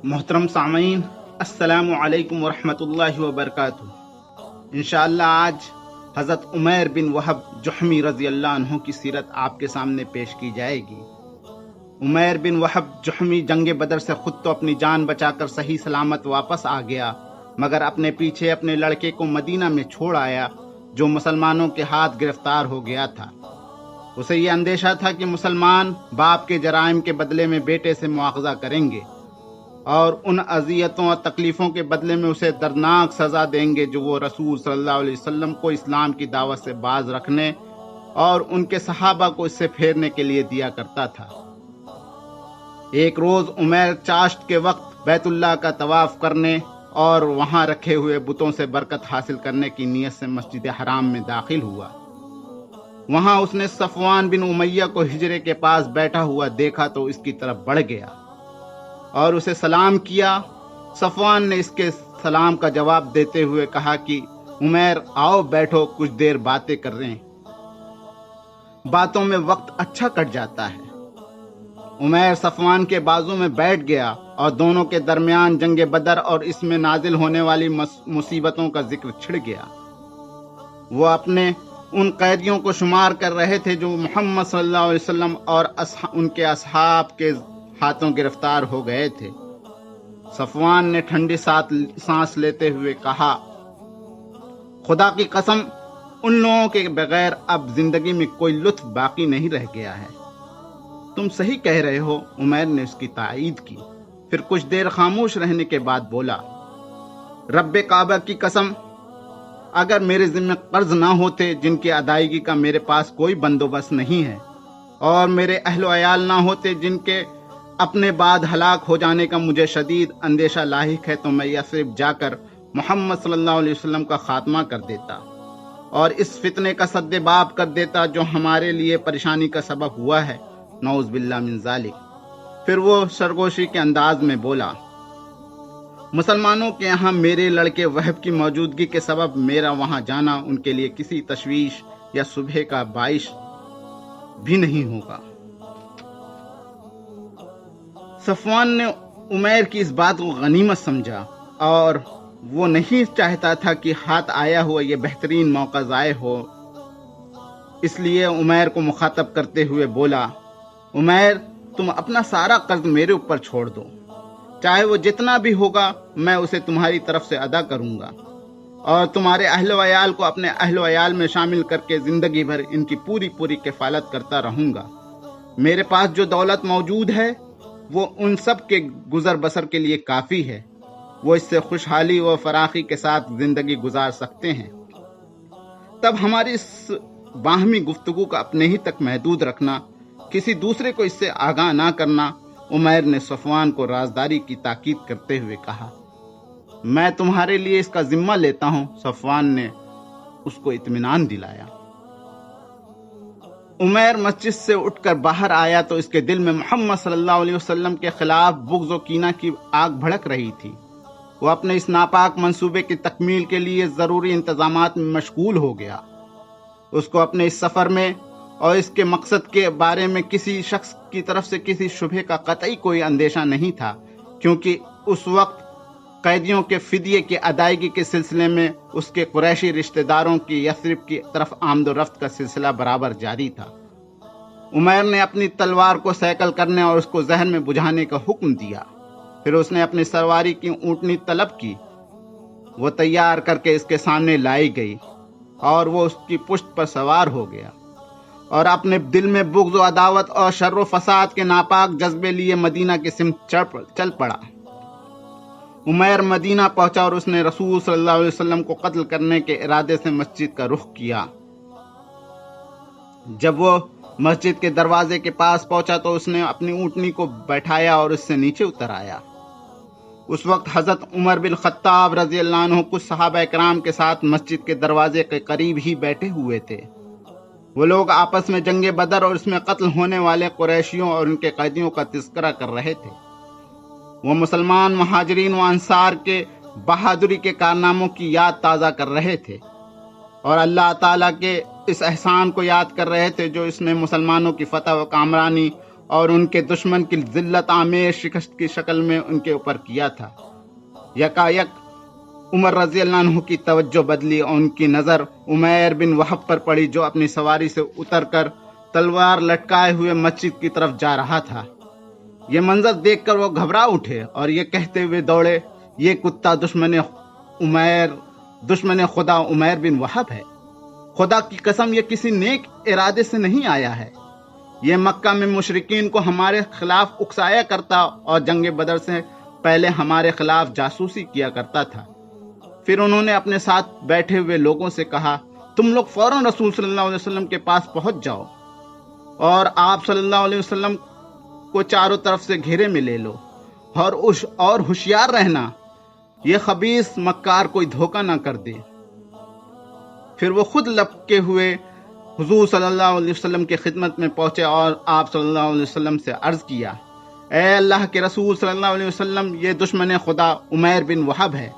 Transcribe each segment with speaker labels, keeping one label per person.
Speaker 1: محترم سامعین، السلام علیکم ورحمۃ اللہ وبرکاتہ۔ انشاءاللہ آج حضرت عمیر بن وہب جحمی رضی اللہ عنہ کی سیرت آپ کے سامنے پیش کی جائے گی۔ عمیر بن وہب جحمی جنگ بدر سے خود تو اپنی جان بچا کر صحیح سلامت واپس آ گیا، مگر اپنے پیچھے اپنے لڑکے کو مدینہ میں چھوڑ آیا جو مسلمانوں کے ہاتھ گرفتار ہو گیا تھا۔ اسے یہ اندیشہ تھا کہ مسلمان باپ کے جرائم کے بدلے میں بیٹے سے مواخذہ کریں گے اور ان اذیتوں اور تکلیفوں کے بدلے میں اسے دردناک سزا دیں گے جو وہ رسول صلی اللہ علیہ وسلم کو اسلام کی دعوت سے باز رکھنے اور ان کے صحابہ کو اس سے پھیرنے کے لیے دیا کرتا تھا۔ ایک روز عمیر چاشت کے وقت بیت اللہ کا طواف کرنے اور وہاں رکھے ہوئے بتوں سے برکت حاصل کرنے کی نیت سے مسجد حرام میں داخل ہوا۔ وہاں اس نے صفوان بن امیہ کو حجرے کے پاس بیٹھا ہوا دیکھا تو اس کی طرف بڑھ گیا اور اسے سلام کیا۔ صفوان نے اس کے سلام کا جواب دیتے ہوئے کہا کہ عمیر آؤ بیٹھو، کچھ دیر باتیں کر رہے ہیں، باتوں میں وقت اچھا کٹ جاتا ہے۔ عمیر صفوان کے بازو میں بیٹھ گیا اور دونوں کے درمیان جنگ بدر اور اس میں نازل ہونے والی مصیبتوں کا ذکر چھڑ گیا۔ وہ اپنے ان قیدیوں کو شمار کر رہے تھے جو محمد صلی اللہ علیہ وسلم اور ان کے اصحاب کے ہاتھوں گرفتار ہو گئے تھے۔ صفوان نے ٹھنڈی سانس لیتے ہوئے کہا، خدا کی قسم ان لوگوں کے بغیر اب زندگی میں کوئی لطف باقی نہیں رہ گیا ہے۔ تم صحیح کہہ رہے ہو، عمیر نے اس کی تائید کی، پھر کچھ دیر خاموش رہنے کے بعد بولا، رب کعبہ کی قسم اگر میرے ذمہ قرض نہ ہوتے جن کی ادائیگی کا میرے پاس کوئی بندوبست نہیں ہے، اور میرے اہل و عیال نہ ہوتے جن کے اپنے بعد ہلاک ہو جانے کا مجھے شدید اندیشہ لاحق ہے، تو میں یثرب جا کر محمد صلی اللہ علیہ وسلم کا خاتمہ کر دیتا اور اس فتنے کا سد باب کر دیتا جو ہمارے لیے پریشانی کا سبب ہوا ہے، نعوذ باللہ من ذالک۔ پھر وہ سرگوشی کے انداز میں بولا، مسلمانوں کے یہاں میرے لڑکے وہب کی موجودگی کے سبب میرا وہاں جانا ان کے لیے کسی تشویش یا صبح کا باعث بھی نہیں ہوگا۔ صفوان نے عمیر کی اس بات کو غنیمت سمجھا اور وہ نہیں چاہتا تھا کہ ہاتھ آیا ہوا یہ بہترین موقع ضائع ہو، اس لیے عمیر کو مخاطب کرتے ہوئے بولا، عمیر تم اپنا سارا قرض میرے اوپر چھوڑ دو، چاہے وہ جتنا بھی ہوگا میں اسے تمہاری طرف سے ادا کروں گا، اور تمہارے اہل و عیال کو اپنے اہل و عیال میں شامل کر کے زندگی بھر ان کی پوری کفالت کرتا رہوں گا۔ میرے پاس جو دولت موجود ہے وہ ان سب کے گزر بسر کے لیے کافی ہے، وہ اس سے خوشحالی و فراخی کے ساتھ زندگی گزار سکتے ہیں۔ تب ہماری اس باہمی گفتگو کا اپنے ہی تک محدود رکھنا، کسی دوسرے کو اس سے آگاہ نہ کرنا۔ عمیر نے صفوان کو رازداری کی تاکید کرتے ہوئے کہا، میں تمہارے لیے اس کا ذمہ لیتا ہوں۔ صفوان نے اس کو اطمینان دلایا۔ عمیر مسجد سے اٹھ کر باہر آیا تو اس کے دل میں محمد صلی اللہ علیہ وسلم کے خلاف بغض و کینہ کی آگ بھڑک رہی تھی۔ وہ اپنے اس ناپاک منصوبے کی تکمیل کے لیے ضروری انتظامات میں مشغول ہو گیا۔ اس کو اپنے اس سفر میں اور اس کے مقصد کے بارے میں کسی شخص کی طرف سے کسی شبہ کا قطعی کوئی اندیشہ نہیں تھا، کیونکہ اس وقت قیدیوں کے فدیے کی ادائیگی کے سلسلے میں اس کے قریشی رشتہ داروں کی یثرب کی طرف آمد و رفت کا سلسلہ برابر جاری تھا۔ عمیر نے اپنی تلوار کو سیکل کرنے اور اس کو زہر میں بجھانے کا حکم دیا۔ پھر اس نے اپنی سواری کی اونٹنی طلب کی، وہ تیار کر کے اس کے سامنے لائی گئی اور وہ اس کی پشت پر سوار ہو گیا اور اپنے دل میں بغض و عداوت اور شر و فساد کے ناپاک جذبے لیے مدینہ کی سمت چل پڑا۔ عمیر مدینہ پہنچا اور اس نے رسول صلی اللہ علیہ وسلم کو قتل کرنے کے ارادے سے مسجد کا رخ کیا۔ جب وہ مسجد کے دروازے کے پاس پہنچا تو اس نے اپنی اونٹنی کو بیٹھایا اور اس سے نیچے اتر آیا۔ اس وقت حضرت عمر بن خطاب رضی اللہ عنہ کچھ صحابہ کرام کے ساتھ مسجد کے دروازے کے قریب ہی بیٹھے ہوئے تھے۔ وہ لوگ آپس میں جنگ بدر اور اس میں قتل ہونے والے قریشیوں اور ان کے قیدیوں کا تذکرہ کر رہے تھے۔ وہ مسلمان مہاجرین و انصار کے بہادری کے کارناموں کی یاد تازہ کر رہے تھے اور اللہ تعالیٰ کے اس احسان کو یاد کر رہے تھے جو اس نے مسلمانوں کی فتح و کامرانی اور ان کے دشمن کی ذلت آمیز شکست کی شکل میں ان کے اوپر کیا تھا۔ یکایک عمر رضی اللہ عنہ کی توجہ بدلی اور ان کی نظر عمیر بن وہب پر پڑی، جو اپنی سواری سے اتر کر تلوار لٹکائے ہوئے مسجد کی طرف جا رہا تھا۔ یہ منظر دیکھ کر وہ گھبرا اٹھے اور یہ کہتے ہوئے دوڑے، یہ کتا دشمن خدا عمیر بن وہب ہے۔ خدا کی قسم یہ کسی نیک ارادے سے نہیں آیا ہے۔ یہ مکہ میں مشرکین کو ہمارے خلاف اکسایا کرتا اور جنگ بدر سے پہلے ہمارے خلاف جاسوسی کیا کرتا تھا۔ پھر انہوں نے اپنے ساتھ بیٹھے ہوئے لوگوں سے کہا، تم لوگ فوراً رسول صلی اللہ علیہ وسلم کے پاس پہنچ جاؤ اور آپ صلی اللہ علیہ وسلم کو چاروں طرف سے گھیرے میں لے لو اور ہوشیار رہنا، یہ خبیث مکار کوئی دھوکہ نہ کر دے۔ پھر وہ خود لپکے ہوئے حضور صلی اللہ علیہ وسلم کی خدمت میں پہنچے اور آپ صلی اللہ علیہ وسلم سے عرض کیا، اے اللہ کے رسول صلی اللہ علیہ وسلم، یہ دشمن خدا عمیر بن وہب ہے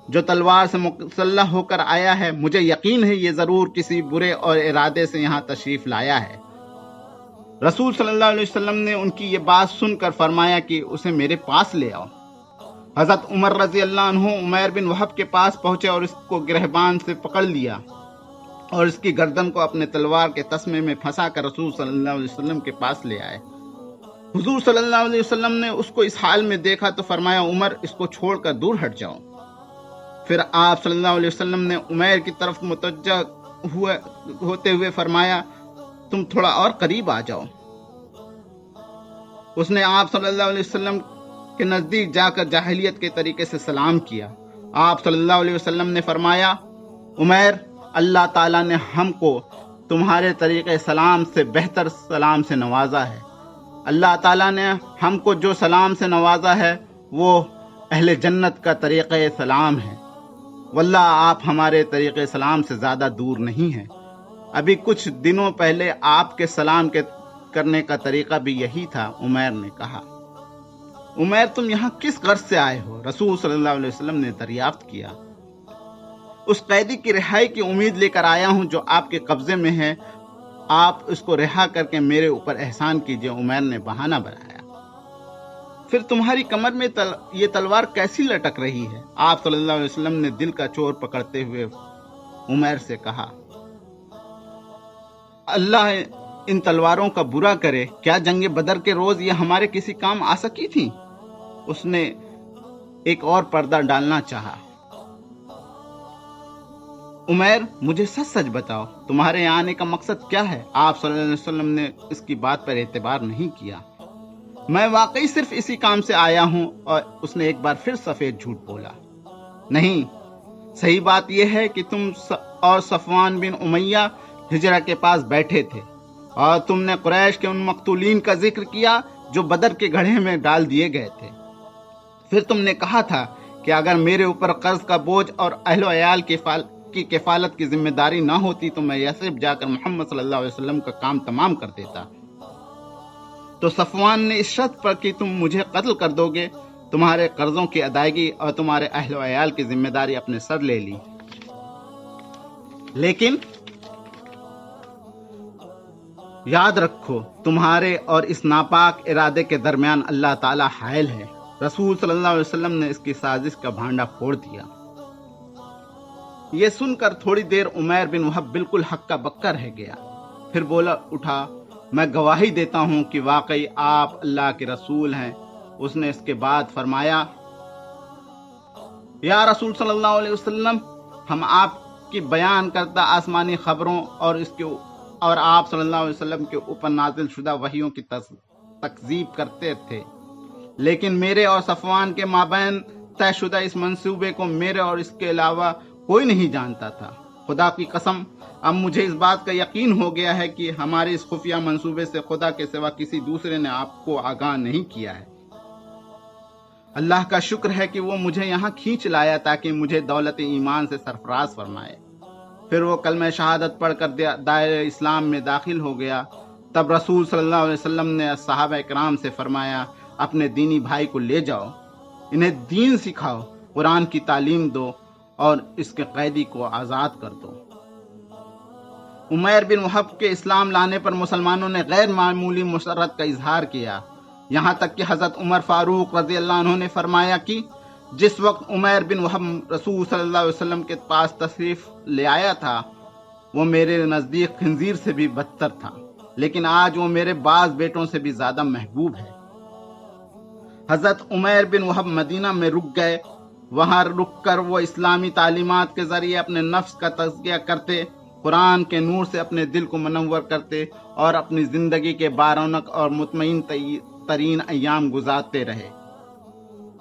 Speaker 1: جو تلوار سے مسلح ہو کر آیا ہے۔ مجھے یقین ہے یہ ضرور کسی برے اور ارادے سے یہاں تشریف لایا ہے۔ رسول صلی اللہ علیہ وسلم نے ان کی یہ بات سن کر فرمایا کہ اسے میرے پاس لے آؤ۔ حضرت عمر رضی اللہ عنہ عمیر بن وہب کے پاس پہنچے اور اس کو گرہبان سے پکڑ لیا اور اس کی گردن کو اپنے تلوار کے تسمے میں پھنسا کر رسول صلی اللہ علیہ وسلم کے پاس لے آئے۔ حضور صلی اللہ علیہ وسلم نے اس کو اس حال میں دیکھا تو فرمایا، عمر، اس کو چھوڑ کر دور ہٹ جاؤ۔ پھر آپ صلی اللہ علیہ وسلم نے عمیر کی طرف متوجہ ہوتے ہوئے فرمایا، تم تھوڑا اور قریب آ جاؤ۔ اس نے آپ صلی اللہ علیہ وسلم کے نزدیک جا کر جاہلیت کے طریقے سے سلام کیا۔ آپ صلی اللہ علیہ وسلم نے فرمایا، عمیر، اللہ تعالیٰ نے ہم کو تمہارے طریقے سلام سے بہتر سلام سے نوازا ہے۔ اللہ تعالیٰ نے ہم کو جو سلام سے نوازا ہے وہ اہل جنت کا طریقہ سلام ہے۔ واللہ آپ ہمارے طریقے سلام سے زیادہ دور نہیں ہیں۔ ابھی کچھ دنوں پہلے آپ کے سلام کرنے کا طریقہ بھی یہی تھا، عمیر نے کہا۔ عمیر، تم یہاں کس غرض سے آئے ہو؟ رسول صلی اللہ علیہ وسلم نے دریافت کیا۔ اس قیدی کی رہائی کی امید لے کر آیا ہوں جو آپ کے قبضے میں ہے، آپ اس کو رہا کر کے میرے اوپر احسان کیجیے، عمیر نے بہانہ بنایا۔ پھر تمہاری کمر میں یہ تلوار کیسی لٹک رہی ہے؟ آپ صلی اللہ علیہ وسلم نے دل کا چور پکڑتے ہوئے عمیر سے کہا، اللہ ان تلواروں کا برا کرے، کیا جنگ بدر کے روز یہ ہمارے کسی کام آ سکی تھی؟ اس نے ایک اور پردہ ڈالنا چاہا۔ عمیر، مجھے سچ سچ بتاؤ، تمہارے یہاں آنے کا مقصد کیا ہے؟ آپ صلی اللہ علیہ وسلم نے اس کی بات پر اعتبار نہیں کیا۔ میں واقعی صرف اسی کام سے آیا ہوں، اور اس نے ایک بار پھر سفید جھوٹ بولا۔ نہیں، صحیح بات یہ ہے کہ تم اور صفوان بن امیہ ہجرہ کے پاس بیٹھے تھے اور تم نے قریش کے ان مقتولین کا ذکر کیا جو بدر کے گڑھے میں ڈال دیے گئے تھے۔ پھر تم نے کہا تھا کہ اگر میرے اوپر قرض کا بوجھ اور اہل و عیال کی کفالت کی ذمہ داری نہ ہوتی تو میں یثرب جا کر محمد صلی اللہ علیہ وسلم کا کام تمام کر دیتا۔ تو صفوان نے اس شرط پر کہ تم مجھے قتل کر دو گے، تمہارے قرضوں کی ادائیگی اور تمہارے اہل و عیال کی ذمہ داری اپنے سر لے لی۔ لیکن یاد رکھو، تمہارے اور اس ناپاک ارادے کے درمیان اللہ تعالیٰ حائل ہے۔ رسول صلی اللہ علیہ وسلم نے اس کی سازش کا بھانڈا پھوڑ دیا۔ یہ سن کر تھوڑی دیر عمیر بن وہب بالکل ہکا بکا رہ گیا، پھر بولا اٹھا، میں گواہی دیتا ہوں کہ واقعی آپ اللہ کے رسول ہیں۔ اس نے اس کے بعد فرمایا، یا رسول صلی اللہ علیہ وسلم، ہم آپ کی بیان کردہ آسمانی خبروں اور آپ صلی اللہ علیہ وسلم کے اوپر نازل شدہ وحیوں کی تکذیب کرتے تھے، لیکن میرے اور صفوان کے مابین طے شدہ اس منصوبے کو میرے اور اس کے علاوہ کوئی نہیں جانتا تھا۔ خدا کی قسم، اب مجھے اس بات کا یقین ہو گیا ہے کہ ہمارے اس خفیہ منصوبے سے خدا کے سوا کسی دوسرے نے آپ کو آگاہ نہیں کیا ہے۔ اللہ کا شکر ہے کہ وہ مجھے یہاں کھینچ لایا تاکہ مجھے دولت ایمان سے سرفراز فرمائے۔ پھر وہ کلمہ شہادت پڑھ کر دائرہ اسلام میں داخل ہو گیا۔ تب رسول صلی اللہ علیہ وسلم نے صحابہ کرام سے فرمایا، اپنے دینی بھائی کو لے جاؤ، انہیں دین سکھاؤ، قرآن کی تعلیم دو اور اس کے قیدی کو آزاد کر دو۔ عمیر بن وہب کے اسلام لانے پر مسلمانوں نے غیر معمولی مسرت کا اظہار کیا، یہاں تک کہ حضرت عمر فاروق رضی اللہ عنہ نے فرمایا کہ جس وقت عمیر بن وہب رسول صلی اللہ علیہ وسلم کے پاس تشریف لے آیا تھا وہ میرے نزدیک خنزیر سے بھی بدتر تھا، لیکن آج وہ میرے بعض بیٹوں سے بھی زیادہ محبوب ہے۔ حضرت عمیر بن وہب مدینہ میں رک گئے، وہاں رک کر وہ اسلامی تعلیمات کے ذریعے اپنے نفس کا تزکیہ کرتے، قرآن کے نور سے اپنے دل کو منور کرتے اور اپنی زندگی کے بارونق اور مطمئن ترین ایام گزارتے رہے۔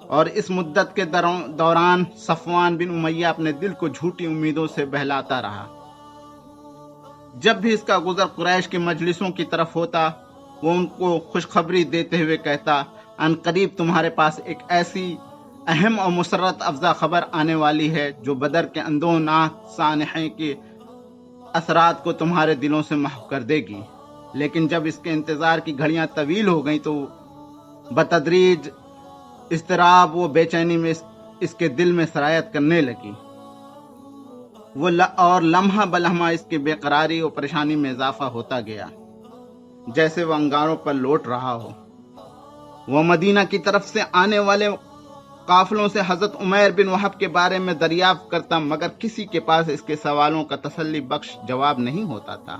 Speaker 1: اور اس مدت کے دوران صفوان بن امیہ اپنے دل کو جھوٹی امیدوں سے بہلاتا رہا۔ جب بھی اس کا گزر قریش کی مجلسوں کی طرف ہوتا وہ ان کو خوشخبری دیتے ہوئے کہتا، ان قریب تمہارے پاس ایک ایسی اہم اور مسرت افزا خبر آنے والی ہے جو بدر کے اندوہناک سانحے کے اثرات کو تمہارے دلوں سے محو کر دے گی۔ لیکن جب اس کے انتظار کی گھڑیاں طویل ہو گئیں تو بتدریج اضطراب و بے چینی میں اس کے دل میں سرایت کرنے لگی، اور لمحہ بلمحہ اس کی بے قراری اور پریشانی میں اضافہ ہوتا گیا، جیسے وہ انگاروں پر لوٹ رہا ہو۔ وہ مدینہ کی طرف سے آنے والے قافلوں سے حضرت عمیر بن وہب کے بارے میں دریافت کرتا، مگر کسی کے پاس اس کے سوالوں کا تسلی بخش جواب نہیں ہوتا تھا۔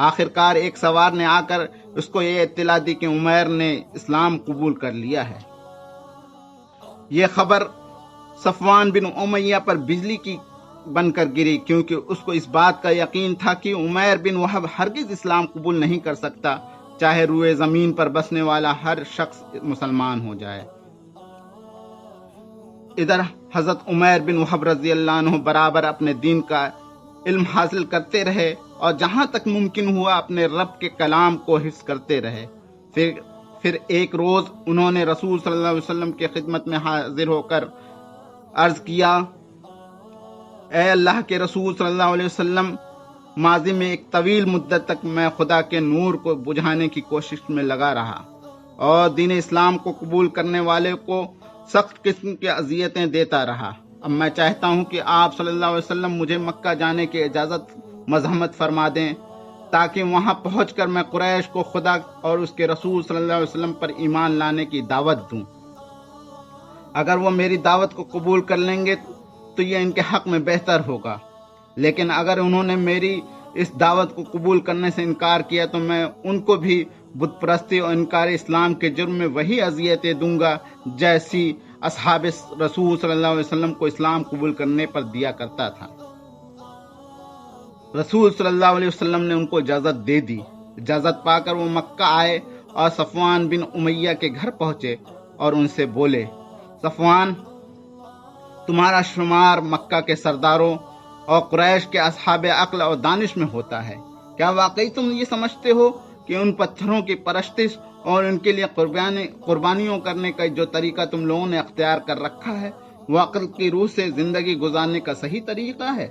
Speaker 1: آخرکار ایک سوار نے آ کر اس کو یہ اطلاع دی کہ عمیر نے اسلام قبول کر لیا ہے۔ یہ خبر صفوان بن امیہ پر بجلی کی بن کر گری، کیونکہ اس کو اس بات کا یقین تھا کہ عمیر بن وہب ہرگز اسلام قبول نہیں کر سکتا، چاہے روئے زمین پر بسنے والا ہر شخص مسلمان ہو جائے۔ ادھر حضرت عمیر بن وہب رضی اللہ عنہ برابر اپنے دین کا علم حاصل کرتے رہے اور جہاں تک ممکن ہوا اپنے رب کے کلام کو حفظ کرتے رہے۔ پھر ایک روز انہوں نے رسول صلی اللہ علیہ وسلم کی خدمت میں حاضر ہو کر عرض کیا، اے اللہ کے رسول صلی اللہ علیہ وسلم، ماضی میں ایک طویل مدت تک میں خدا کے نور کو بجھانے کی کوشش میں لگا رہا اور دین اسلام کو قبول کرنے والے کو سخت قسم کی اذیتیں دیتا رہا۔ اب میں چاہتا ہوں کہ آپ صلی اللہ علیہ وسلم مجھے مکہ جانے کی اجازت مزاحمت فرما دیں تاکہ وہاں پہنچ کر میں قریش کو خدا اور اس کے رسول صلی اللہ علیہ وسلم پر ایمان لانے کی دعوت دوں۔ اگر وہ میری دعوت کو قبول کر لیں گے تو یہ ان کے حق میں بہتر ہوگا، لیکن اگر انہوں نے میری اس دعوت کو قبول کرنے سے انکار کیا تو میں ان کو بھی بت پرستی اور انکار اسلام کے جرم میں وہی اذیتیں دوں گا جیسی اصحاب رسول صلی اللہ علیہ وسلم کو اسلام قبول کرنے پر دیا کرتا تھا۔ رسول صلی اللہ علیہ وسلم نے ان کو اجازت دے دی۔ اجازت پا کر وہ مکہ آئے اور صفوان بن امیہ کے گھر پہنچے اور ان سے بولے، صفوان، تمہارا شمار مکہ کے سرداروں اور قریش کے اصحاب عقل اور دانش میں ہوتا ہے۔ کیا واقعی تم یہ سمجھتے ہو کہ ان پتھروں کی پرستش اور ان کے لیے قربانیوں کرنے کا جو طریقہ تم لوگوں نے اختیار کر رکھا ہے وہ عقل کی روح سے زندگی گزارنے کا صحیح طریقہ ہے؟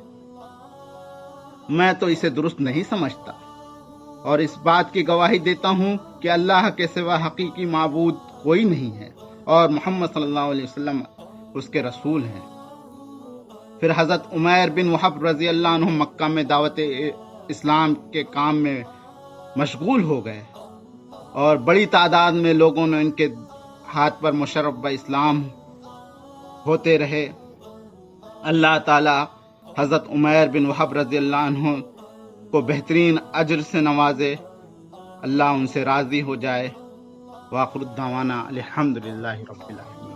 Speaker 1: میں تو اسے درست نہیں سمجھتا، اور اس بات کی گواہی دیتا ہوں کہ اللہ کے سوا حقیقی معبود کوئی نہیں ہے اور محمد صلی اللہ علیہ وسلم اس کے رسول ہیں۔ پھر حضرت عمیر بن وہب رضی اللہ عنہ مکہ میں دعوت اسلام کے کام میں مشغول ہو گئے اور بڑی تعداد میں لوگوں نے ان کے ہاتھ پر مشرف اسلام ہوتے رہے۔ اللہ تعالی حضرت عمیر بن وہب رضی اللہ عنہ کو بہترین اجر سے نوازے، اللہ ان سے راضی ہو جائے۔ وآخر دعوانا الحمدللہ رب العالمین۔